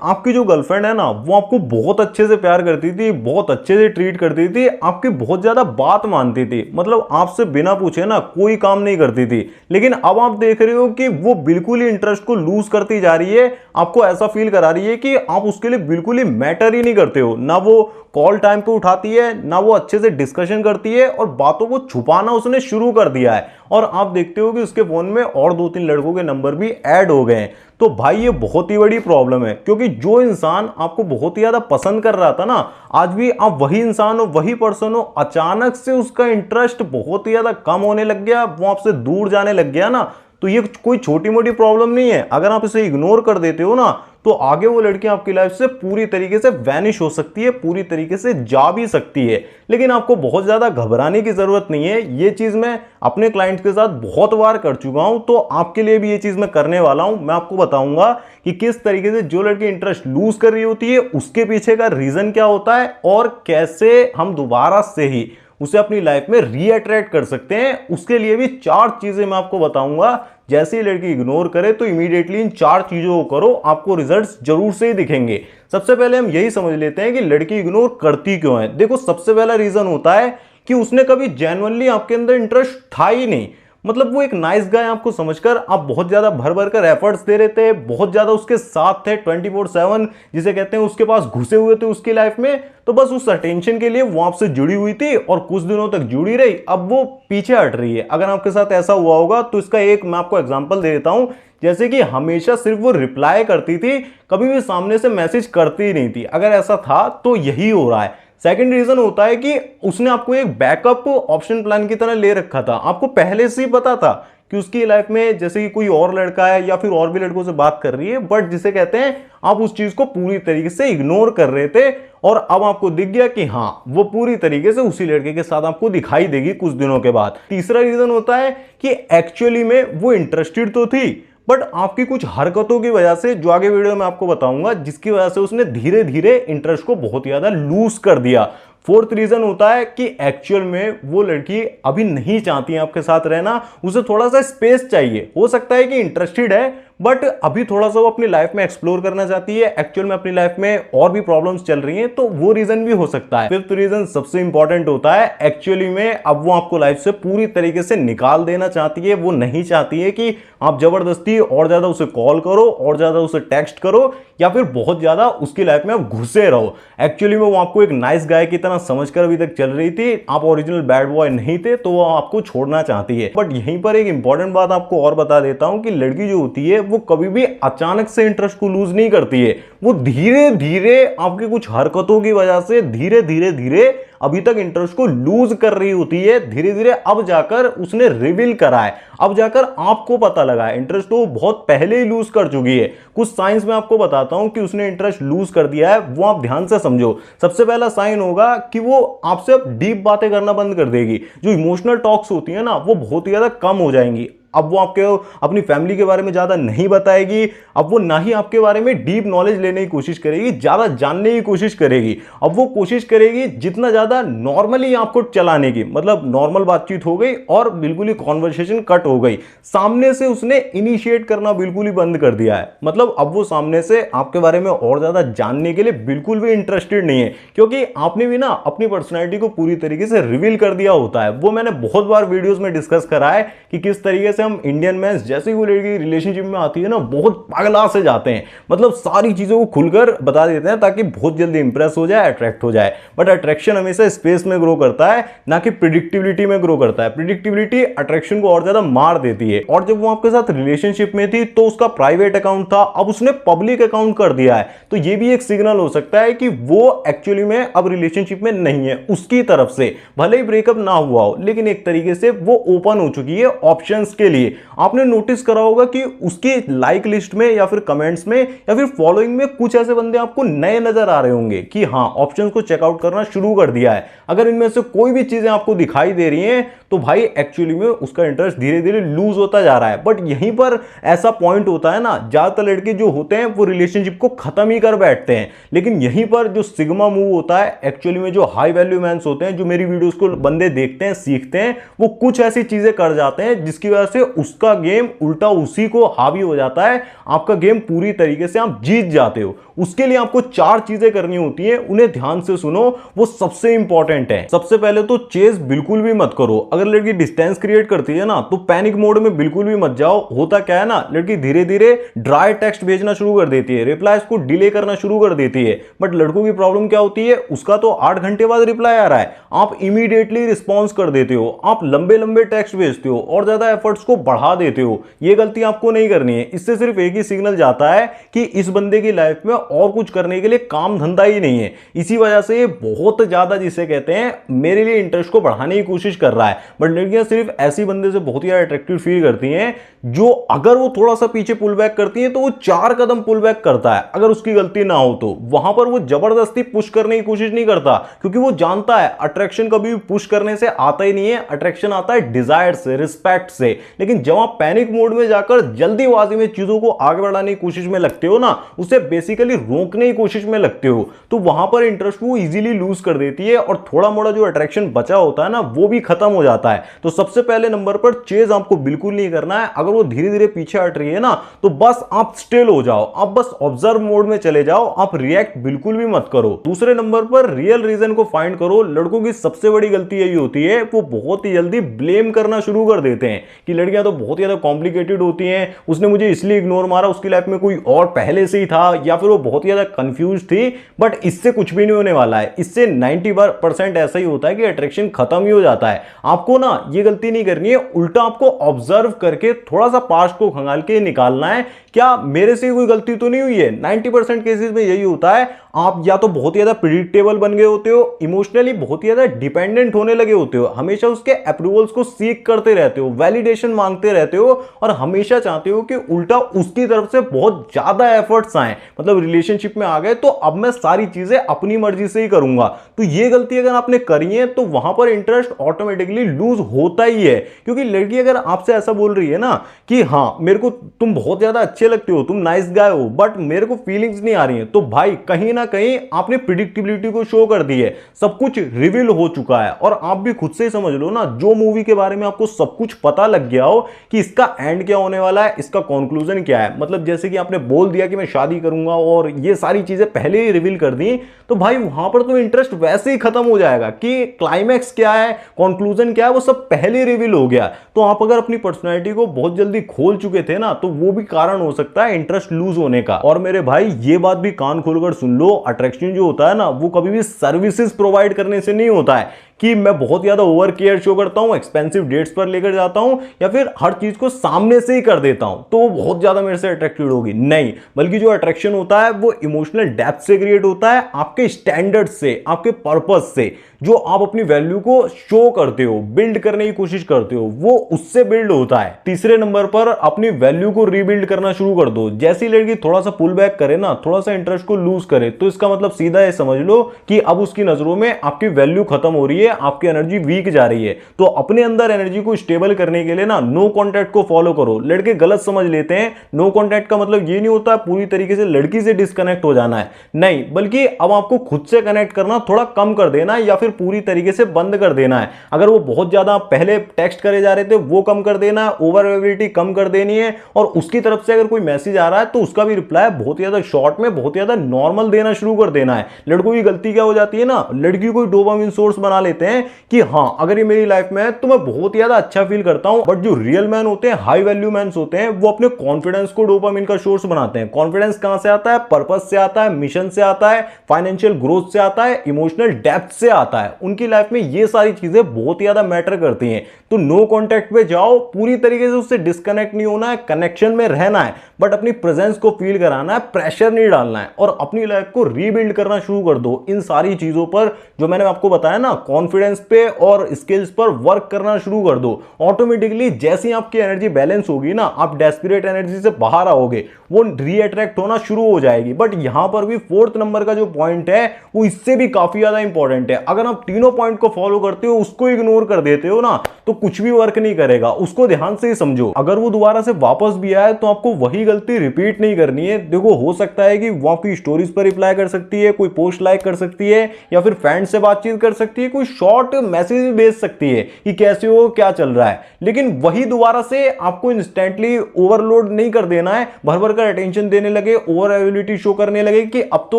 आपकी जो गर्लफ्रेंड है ना, वो आपको बहुत अच्छे से प्यार करती थी, बहुत अच्छे से ट्रीट करती थी, आपकी बहुत ज्यादा बात मानती थी, मतलब आपसे बिना पूछे ना कोई काम नहीं करती थी। लेकिन अब आप देख रहे हो कि वो बिल्कुल ही इंटरेस्ट को लूज करती जा रही है, आपको ऐसा फील करा रही है कि आप उसके लिए बिल्कुल ही मैटर ही नहीं करते हो। ना वो कॉल टाइम पे उठाती है, ना वो अच्छे से डिस्कशन करती है, और बातों को छुपाना उसने शुरू कर दिया है। और आप देखते हो कि उसके फोन में और 2-3 लड़कों के नंबर भी ऐड हो गए हैं। तो भाई ये बहुत ही बड़ी प्रॉब्लम है, क्योंकि जो इंसान आपको बहुत ही ज्यादा पसंद कर रहा था ना, आज भी आप वही इंसान हो, वही पर्सन हो, अचानक से उसका इंटरेस्ट बहुत ही ज्यादा कम होने लग गया, वो आपसे दूर जाने लग गया ना। तो ये कोई छोटी मोटी प्रॉब्लम नहीं है। अगर आप इसे इग्नोर कर देते हो ना, तो आगे वो लड़की आपकी लाइफ से पूरी तरीके से वैनिश हो सकती है, पूरी तरीके से जा भी सकती है। लेकिन आपको बहुत ज्यादा घबराने की जरूरत नहीं है। ये चीज मैं अपने क्लाइंट्स के साथ बहुत बार कर चुका हूं, तो आपके लिए भी ये चीज मैं करने वाला हूं। मैं आपको बताऊंगा कि किस तरीके से जो लड़की इंटरेस्ट लूज कर रही होती है, उसके पीछे का रीजन क्या होता है, और कैसे हम दोबारा से ही उसे अपनी लाइफ में रीअट्रैक्ट कर सकते हैं। उसके लिए भी 4 चीजें मैं आपको बताऊंगा। जैसे ही लड़की इग्नोर करे तो इमीडिएटली इन 4 चीजों को करो, आपको रिजल्ट्स जरूर से ही दिखेंगे। सबसे पहले हम यही समझ लेते हैं कि लड़की इग्नोर करती क्यों है। देखो, सबसे पहला रीजन होता है कि उसने कभी जेन्युइनली आपके अंदर इंटरेस्ट था ही नहीं। मतलब वो एक नाइस गाय आपको समझकर आप बहुत ज्यादा भर भर कर एफर्ट्स दे रहे थे, बहुत ज्यादा उसके साथ थे 24/7, जिसे कहते हैं उसके पास घुसे हुए थे उसकी लाइफ में। तो बस उस अटेंशन के लिए वो आपसे जुड़ी हुई थी और कुछ दिनों तक जुड़ी रही, अब वो पीछे हट रही है। अगर आपके साथ ऐसा हुआ होगा तो इसका एक मैं आपको एग्जांपल दे देता हूं। जैसे कि हमेशा सिर्फ वो रिप्लाई करती थी, कभी भी सामने से मैसेज करती ही नहीं थी। अगर ऐसा था तो यही हो रहा है। सेकंड रीजन होता है कि उसने आपको एक बैकअप ऑप्शन प्लान की तरह ले रखा था। आपको पहले से ही पता था कि उसकी लाइफ में जैसे कि कोई और लड़का है या फिर और भी लड़कों से बात कर रही है, बट जिसे कहते हैं आप उस चीज को पूरी तरीके से इग्नोर कर रहे थे। और अब आपको दिख गया कि हाँ, वो पूरी तरीके से उसी लड़के के साथ आपको दिखाई देगी कुछ दिनों के बाद। तीसरा रीजन होता है कि एक्चुअली में वो इंटरेस्टेड तो थी, बट आपकी कुछ हरकतों की वजह से, जो आगे वीडियो में आपको बताऊंगा, जिसकी वजह से उसने धीरे धीरे इंटरेस्ट को बहुत ज्यादा लूज कर दिया। फोर्थ रीजन होता है कि एक्चुअल में वो लड़की अभी नहीं चाहती है आपके साथ रहना, उसे थोड़ा सा स्पेस चाहिए। हो सकता है कि इंटरेस्टेड है, बट अभी थोड़ा सा वो अपनी लाइफ में एक्सप्लोर करना चाहती है। एक्चुअल में अपनी लाइफ में और भी प्रॉब्लम्स चल रही हैं, तो वो रीजन भी हो सकता है। फिफ्थ रीजन सबसे इंपॉर्टेंट होता है, एक्चुअली में अब वो आपको लाइफ से पूरी तरीके से निकाल देना चाहती है। वो नहीं चाहती है कि आप जबरदस्ती और ज्यादा उसे कॉल करो, और ज्यादा उसे टेक्स्ट करो, या फिर बहुत ज्यादा उसकी लाइफ में आप घुसे रहो। एक्चुअली में वो आपको एक नाइस गाय की तरह समझकर अभी तक चल रही थी, आप ओरिजिनल बैड बॉय नहीं थे, तो वो आपको छोड़ना चाहती है। बट यहीं पर एक इंपॉर्टेंट बात आपको और बता देता हूं कि लड़की जो होती है वो कभी भी अचानक से इंटरेस्ट को लूज नहीं करती है। वो धीरे धीरे आपकी कुछ हरकतों की वजह से धीरे धीरे धीरे अभी तक इंटरेस्ट को लूज कर रही होती है। धीरे धीरे अब जाकर उसने रिवील करा है, अब जाकर आपको पता लगा है। इंटरेस्ट तो बहुत पहले ही लूज कर चुकी है। कुछ साइंस में आपको बताता हूं कि उसने इंटरेस्ट लूज कर दिया है, वो आप ध्यान से समझो। सबसे पहला साइन होगा कि वो आपसे अब डीप बातें करना बंद कर देगी। जो इमोशनल टॉक्स होती है ना, वो बहुत ही ज्यादा कम हो जाएंगी। अब वो आपके अपनी फैमिली के बारे में ज्यादा नहीं बताएगी। अब वो ना ही आपके बारे में डीप नॉलेज लेने की कोशिश करेगी, ज्यादा जानने की कोशिश करेगी। अब वो कोशिश करेगी जितना ज्यादा नॉर्मली आपको चलाने की, मतलब नॉर्मल बातचीत हो गई और बिल्कुल ही कॉन्वर्सेशन कट हो गई। सामने से उसने इनिशिएट करना बिल्कुल ही बंद कर दिया है। मतलब अब वो सामने से आपके बारे में और ज्यादा जानने के लिए बिल्कुल भी इंटरेस्टेड नहीं है, क्योंकि आपने भी ना अपनी पर्सनैलिटी को पूरी तरीके से रिवील कर दिया होता है। वो मैंने बहुत बार वीडियोस में डिस्कस करा है कि किस तरीके से हम इंडियन मेंस जैसे ही वो लड़की रिलेशनशिप में आती है ना, बहुत पागला से जाते हैं। मतलब सारी चीजों को खुलकर बता देते हैं ताकि बहुत जल्दी इंप्रेस हो जाए, अट्रैक्ट हो जाए। बट अट्रैक्शन हमेशा स्पेस में ग्रो करता है, ना कि प्रिडिक्टिबिलिटी में ग्रो करता है। प्रिडिक्टिबिलिटी अट्रैक्शन को और ज्यादा मार देती है। और जब वो आपके साथ रिलेशनशिप में थी तो उसका प्राइवेट अकाउंट था, अब उसने पब्लिक अकाउंट कर दिया है। तो ये भी एक सिग्नल हो सकता है कि वो एक्चुअली में अब रिलेशनशिप में नहीं है। उसकी तरफ से भले ही ब्रेकअप ना हुआ हो, लेकिन एक तरीके से वो ओपन हो चुकी है ऑप्शंस के लिए। आपने नोटिस करा होगा कि उसकी लाइक लिस्ट में या फिर कमेंट्स में या फिर फॉलोइंग में कुछ ऐसे बंदे आपको नए नजर आ रहे होंगे कि हाँ, ऑप्शंस को चेकआउट करना शुरू कर दिया है। अगर इनमें से कोई भी चीजें आपको दिखाई दे रही हैं तो भाई एक्चुअली में उसका इंटरेस्ट धीरे धीरे लूज होता जा रहा है। बट यहीं पर ऐसा पॉइंट होता है ना, ज्यादातर लड़के जो होते हैं वो रिलेशनशिप को खत्म ही कर बैठते हैं। लेकिन यहीं पर जो सिग्मा मूव होता है, एक्चुअली में जो हाई वैल्यू मैंस होते हैं, जो मेरी वीडियोस को बंदे देखते हैं, सीखते हैं, वो कुछ ऐसी चीजें कर जाते हैं जिसकी वजह से से उसका गेम उल्टा उसी को हावी हो जाता है, आपका गेम पूरी तरीके से आप जीत जाते हो। उसके लिए आपको 4 चीजें करनी होती है, उन्हें ध्यान से सुनो, वो सबसे इंपॉर्टेंट है। सबसे पहले तो चेस बिल्कुल भी मत करो। अगर लड़की डिस्टेंस क्रिएट करती है ना तो पैनिक मोड में बिल्कुल भी मत जाओ। होता क्या है ना, लड़की धीरे धीरे ड्राई टेक्स्ट भेजना शुरू कर देती है, रिप्लाईज को डिले करना शुरू कर देती है। बट लड़कों की प्रॉब्लम क्या होती है, उसका तो 8 घंटे बाद रिप्लाई आ रहा है, आप इमीडिएटली रिस्पॉन्स कर देते हो, आप लंबे लंबे टेक्स्ट भेजते हो और ज्यादा एफर्ट्स को बढ़ा देते हो। ये गलती आपको नहीं करनी है। इससे सिर्फ एक ही सिग्नल जाता है कि इस बंदे की लाइफ में और कुछ करने के लिए काम धंधा ही नहीं है। इसी वजह से ये बहुत ज्यादा, जिसे कहते हैं, मेरे लिए इंटरेस्ट को बढ़ाने की कोशिश कर रहा है। बट लड़कियां सिर्फ ऐसी बंदे से बहुत ही अट्रैक्टिव फील करती हैं जो अगर वो थोड़ा सा पीछे पुल बैक करती है तो वो 4 कदम पुल बैक करता है, अगर उसकी गलती ना हो तो। वहां पर वो जबरदस्ती पुश करने की कोशिश नहीं करता, क्योंकि वो जानता है अट्रैक्शन कभी भी पुश करने से आता ही नहीं है, अट्रैक्शन आता है डिजायर से, रिस्पेक्ट से। लेकिन जब आप पैनिक मोड में जाकर जल्दीबाजी में चीजों को आगे बढ़ाने की कोशिश में लगते हो ना, उसे बेसिकली रोकने की कोशिश में लगते हो, तो वहां पर इंटरेस्ट वो इजीली लूज कर देती है और थोड़ा मोड़ा जो अट्रैक्शन बचा होता है ना वो भी खत्म हो जाता है। तो सबसे पहले नंबर पर चेज आपको बिल्कुल नहीं करना है। अगर वो धीरे धीरे पीछे हट रही है ना तो बस आप स्टिल हो जाओ, आप बस ऑब्जर्व मोड में चले जाओ, आप रिएक्ट बिल्कुल भी मत करो। दूसरे नंबर पर रियल रीजन को फाइंड करो। लड़कों की सबसे बड़ी गलती यही होती है, वो बहुत ही जल्दी ब्लेम करना शुरू कर देते हैं कि लड़कियां तो बहुत ज्यादा कॉम्प्लिकेटेड होती हैं, उसने मुझे इसलिए इग्नोर मारा, उसकी लाइफ में कोई और पहले से ही था, या फिर वो बहुत ज्यादा कंफ्यूज थी। बट इससे कुछ भी नहीं होने वाला है। इससे 90% ऐसा ही होता है कि अट्रैक्शन खत्म ही हो जाता है। आपको ना ये गलती नहीं करनी है, उल्टा आपको ऑब्जर्व करके थोड़ा सा पास्ट को खंगाल के निकालना है, क्या मेरे से कोई गलती तो नहीं हुई है। 90% केसेस में यही होता है, आप या तो बहुत ज्यादा प्रिडिक्टेबल बन गए होते हो, इमोशनली बहुत ज्यादा डिपेंडेंट होने लगे होते हो, हमेशा उसके अप्रूवल्स को सीख करते रहते हो, वैलिडेशन मांगते रहते हो और हमेशा चाहते हो कि उल्टा उसकी तरफ से बहुत ज्यादा एफर्ट्स आए। मतलब रिलेशनशिप में आ गए तो अब मैं सारी चीजें अपनी मर्जी से ही करूंगा। तो ये गलती अगर आपने करी है तो वहां पर इंटरेस्ट ऑटोमेटिकली लूज होता ही है। क्योंकि लड़की अगर आपसे ऐसा बोल रही है ना कि हाँ मेरे को तुम बहुत ज्यादा अच्छे लगते हो, तुम नाइस गाय हो, बट मेरे को फीलिंग्स नहीं आ रही है, तो भाई कहीं ना कहीं आपने प्रिडिक्टेबिलिटी को शो कर दी है, सब कुछ रिवील हो चुका है। और आप भी खुद से ही समझ लो ना, जो मूवी के बारे में आपको सब कुछ पता लग गया हो कि इसका एंड क्या होने वाला है, इसका कंक्लूजन क्या है, मतलब जैसे कि आपने बोल दिया कि मैं शादी करूंगा और ये सारी चीजें पहले ही रिवील कर दी, तो भाई वहां पर तो इंटरेस्ट वैसे ही खत्म हो जाएगा कि क्लाइमैक्स क्या है, कंक्लूजन क्या है, वो सब पहले रिवील हो गया। तो आप अगर अपनी पर्सनैलिटी को बहुत जल्दी खोल चुके थे ना, तो वो भी कारण हो सकता है इंटरेस्ट लूज होने का। और मेरे भाई ये बात भी कान खोलकर सुन लो, अट्रैक्शन जो होता है ना वो कभी भी सर्विसेज प्रोवाइड करने से नहीं होता है कि मैं बहुत ज्यादा ओवर केयर शो करता हूं, एक्सपेंसिव डेट्स पर लेकर जाता हूं या फिर हर चीज को सामने से ही कर देता हूं तो वो बहुत ज्यादा मेरे से अट्रैक्टेड होगी। नहीं, बल्कि जो अट्रैक्शन होता है वो इमोशनल डेप्थ से क्रिएट होता है, आपके स्टैंडर्ड से, आपके पर्पस से, जो आप अपनी वैल्यू को शो करते हो, बिल्ड करने की कोशिश करते हो, वो उससे बिल्ड होता है। तीसरे नंबर पर अपनी वैल्यू को रीबिल्ड करना शुरू कर दो। जैसी लड़की थोड़ा सा पुल बैक करे ना, थोड़ा सा इंटरेस्ट को लूज करे, तो इसका मतलब सीधा ये समझ लो कि अब उसकी नजरों में आपकी वैल्यू खत्म हो रही है, आपकी एनर्जी वीक जा रही है। तो अपने अंदर एनर्जी को स्टेबल करने के लिए ना नो कॉन्टैक्ट को फॉलो करो। लड़के गलत समझ लेते हैं, नो कॉन्टैक्ट का मतलब ये नहीं होता पूरी तरीके से लड़की से डिस्कनेक्ट हो जाना है, नहीं, बल्कि अब आपको खुद से कनेक्ट करना थोड़ा कम कर देना है या फिर पूरी तरीके से बंद कर देना है। अगर वो बहुत ज्यादा पहले टेक्स्ट करे जा रहे थे वो कम कर देना है, ओवरएबिलिटी कम कर देनी है, और उसकी तरफ से अगर कोई मैसेज आ रहा है तो उसका भी रिप्लाई बहुत ज्यादा शॉर्ट में, बहुत ज्यादा नॉर्मल देना शुरू कर देना है। लड़कों की गलती क्या हो जाती है ना, लड़की को डोपामिन सोर्स बना लेते हैं कि हाँ अगर ये मेरी लाइफ में है तो मैं बहुत ज्यादा अच्छा फील करता हूं। बट जो रियल मैन होते हैं, हाई वैल्यू मैन होते हैं, वो अपने कॉन्फिडेंस को डोपामिन का सोर्स बनाते हैं। कॉन्फिडेंस कहां से आता है? पर्पस से आता है, मिशन से आता है, फाइनेंशियल ग्रोथ से आता है, इमोशनल डेप्थ से आता है। उनकी लाइफ में ये सारी चीजें बहुत ज्यादा मैटर करती हैं। तो नो कॉन्टैक्ट पे जाओ, पूरी तरीके से उससे डिस्कनेक्ट नहीं होना है, कनेक्शन में रहना है, बट अपनी प्रेजेंस को फील कराना है, प्रेशर नहीं डालना है, और अपनी लाइफ को रीबिल्ड करना शुरू कर दो। इन सारी चीजों पर जो मैंने आपको बताया ना, कॉन्फिडेंस पे और स्किल्स पर वर्क करना शुरू कर दो। ऑटोमेटिकली जैसी आपकी एनर्जी बैलेंस होगी ना, आप डेस्परेट एनर्जी से बाहर आओगे, वो रीअट्रैक्ट होना शुरू हो जाएगी। बट यहां पर भी 4th नंबर का जो पॉइंट है वो इससे भी काफी ज्यादा इंपॉर्टेंट है। अगर आप तीनों पॉइंट को फॉलो करते हो, उसको इग्नोर कर देते हो ना, तो कुछ भी वर्क नहीं करेगा। उसको ध्यान से ही समझो। अगर वो दोबारा से वापस भी आए तो आपको वही गलती रिपीट नहीं करनी है। देखो, हो सकता है कि वो आपकी स्टोरीज पर रिप्लाई कर सकती है, कोई पोस्ट लाइक कर सकती है, या फिर फ्रेंड से बातचीत कर सकती है, कोई शॉर्ट मैसेज भी भेज सकती है कि कैसे हो, क्या चल रहा है, लेकिन वही दोबारा से आपको इंस्टेंटली ओवरलोड नहीं कर देना है, भर भर कर अटेंशन देने लगे, ओवर एबिलिटी शो करने लगे कि अब तो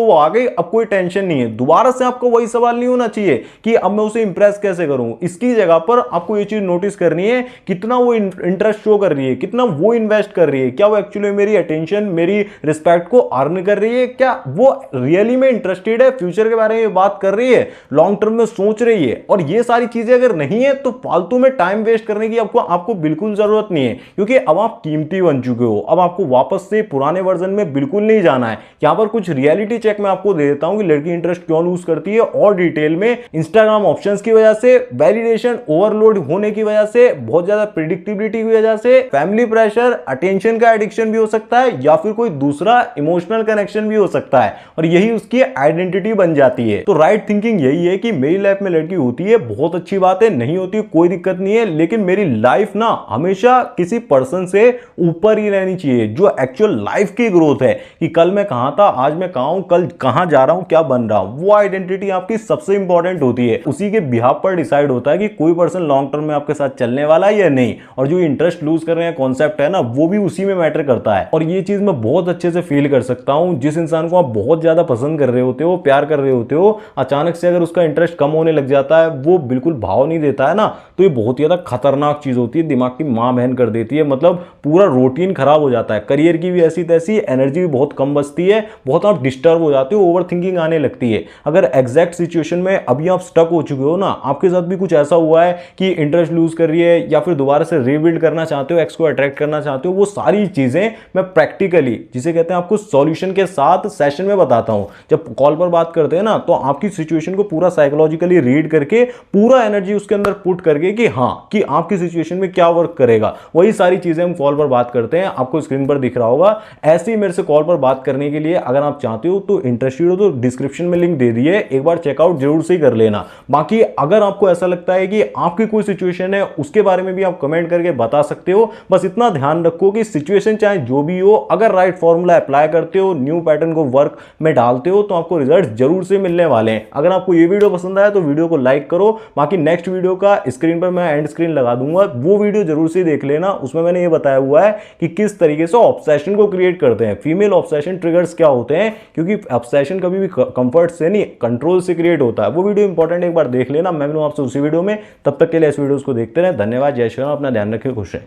वो आ गई, अब कोई टेंशन नहीं है। दोबारा से आपको वही सवाल नहीं होना चाहिए कि अब मैं उसे इंप्रेस कैसे करूं। इसकी जगह पर आपको ये चीज नोटिस करनी है कितना वो इंटरेस्ट शो कर रही है, कितना वो इन्वेस्ट कर रही है, क्या वो एक्चुअली मेरी अटेंशन, मेरी रिस्पेक्ट को अर्न कर रही है, क्या वो रियली में इंटरेस्टेड है, फ्यूचर के बारे में बात कर रही है, लॉन्ग टर्म में सोच रही है। और ये सारी चीजें अगर नहीं है तो फालतू में टाइम वेस्ट करने की आपको बिल्कुल जरूरत नहीं है, क्योंकि अब आप कीमती बन चुके हो। अब आपको वापस से पुराने वर्जन में बिल्कुल नहीं जाना है। यहां पर कुछ रियलिटी चेक मैं आपको दे देता हूं कि लड़की इंटरेस्ट क्यों लूज करती है, और डिटेल में इंस्टाग्राम ऑप्शंस की वजह से, वैलिडेशन ओवरलोड होने की वजह से, बहुत ज्यादा प्रिडिक्टिबिलिटी की वजह से, फैमिली प्रेशर, अटेंशन का एडिक्शन भी हो सकता है, या फिर कोई दूसरा इमोशनल कनेक्शन भी हो सकता है, और यही उसकी आइडेंटिटी बन जाती है। तो राइट थिंकिंग यही है कि मेरी लाइफ में लड़की होती है, बहुत अच्छी बात है, नहीं होती कोई दिक्कत नहीं है, लेकिन मेरी लाइफ ना हमेशा किसी पर्सन से ऊपर ही रहनी चाहिए, जो एक्चुअल लाइफ की ग्रोथ है कि कल मैं कहां था, आज मैं कहां हूं, कल कहां जा रहा हूं, क्या बन रहा हूं। वो आइडेंटिटी आपकी सबसे इंपॉर्टेंट होती है। उसी के बिहाफ पर डिसाइड होता है कि कोई पर्सन लॉन्ग टर्म में आपके साथ चलने वाला है या नहीं, और जो इंटरेस्ट लूज कर रहे हैं कॉन्सेप्ट है ना, वो भी उसी में मैटर करता है। और ये चीज मैं बहुत अच्छे से फील कर सकता हूं। जिस इंसान को आप बहुत ज्यादा पसंद कर रहे होते हो, प्यार कर रहे होते हो, अचानक से अगर उसका इंटरेस्ट कम होने लग जाता है, वो बिल्कुल भाव नहीं देता है ना, तो ये बहुत ज्यादा खतरनाक चीज होती है, दिमाग की मां बहन कर देती है। मतलब पूरा रूटीन खराब हो जाता है, करियर की भी ऐसी तैसी, एनर्जी भी बहुत कम बचती है, बहुत आप डिस्टर्ब हो जाते हो, ओवर थिंकिंग आने लगती है। अगर एग्जैक्ट सिचुएशन में अभी आप स्टक हो चुके हो ना, आपके साथ भी कुछ ऐसा हुआ है कि इंटरेस्ट लूज कर रही है, या फिर दोबारा से रीबिल्ड करना चाहते हो, एक्स को अट्रैक्ट करना चाहते हो, वो सारी चीजें मैं प्रैक्टिकली, जिसे कहते हैं आपको सॉल्यूशन के साथ सेशन में बताता हूं। जब कॉल पर बात करते हैं ना, तो आपकी सिचुएशन को पूरा साइकोलॉजिकली रीड करके, पूरा एनर्जी उसके अंदर पुट करके कि हाँ, कि आपकी सिचुएशन में क्या वर्क करेगा, वही सारी चीजें हम कॉल पर बात करते हैं। आपको स्क्रीन पर दिख रहा होगा। ऐसे ही मेरे से कॉल पर बात करने के लिए अगर आप चाहते हो, तो इंटरेस्टेड हो तो डिस्क्रिप्शन में लिंक दे दिए, एक बार चेकआउट जरूर से कर लेना। बाकी अगर आपको ऐसा लगता है कि आपकी कोई सिचुएशन है, उसके बारे में भी आप कमेंट करके बता सकते हो। बस इतना ध्यान रखो कि सिचुएशन चाहे जो भी हो, अगर राइट फॉर्मूला अप्लाई करते हो, न्यू पैटर्न को वर्क में डालते हो, तो आपको रिजल्ट जरूर से मिलने वाले हैं। अगर आपको ये वीडियो पसंद आया तो वीडियो को लाइक करो। बाकी नेक्स्ट वीडियो का स्क्रीन पर मैं एंड स्क्रीन लगा दूंगा, वो वीडियो जरूर से देख लेना। उसमें मैंने ये बताया हुआ है कि किस तरीके से ऑब्सेशन को क्रिएट करते हैं, फीमेल ऑब्सेशन ट्रिगर्स क्या होते हैं, क्योंकि ऑब्सेशन कभी भी कंफर्ट से नहीं, कंट्रोल से क्रिएट होता है। वो वीडियो इंपॉर्टेंट, एक बार देख लेना। मैं मिलूं आपसे उसी वीडियो में, तब तक के लिए इस वीडियो को देखते रहें। धन्यवाद, जय श्री राम, अपना ध्यान रखें, खुश रहें।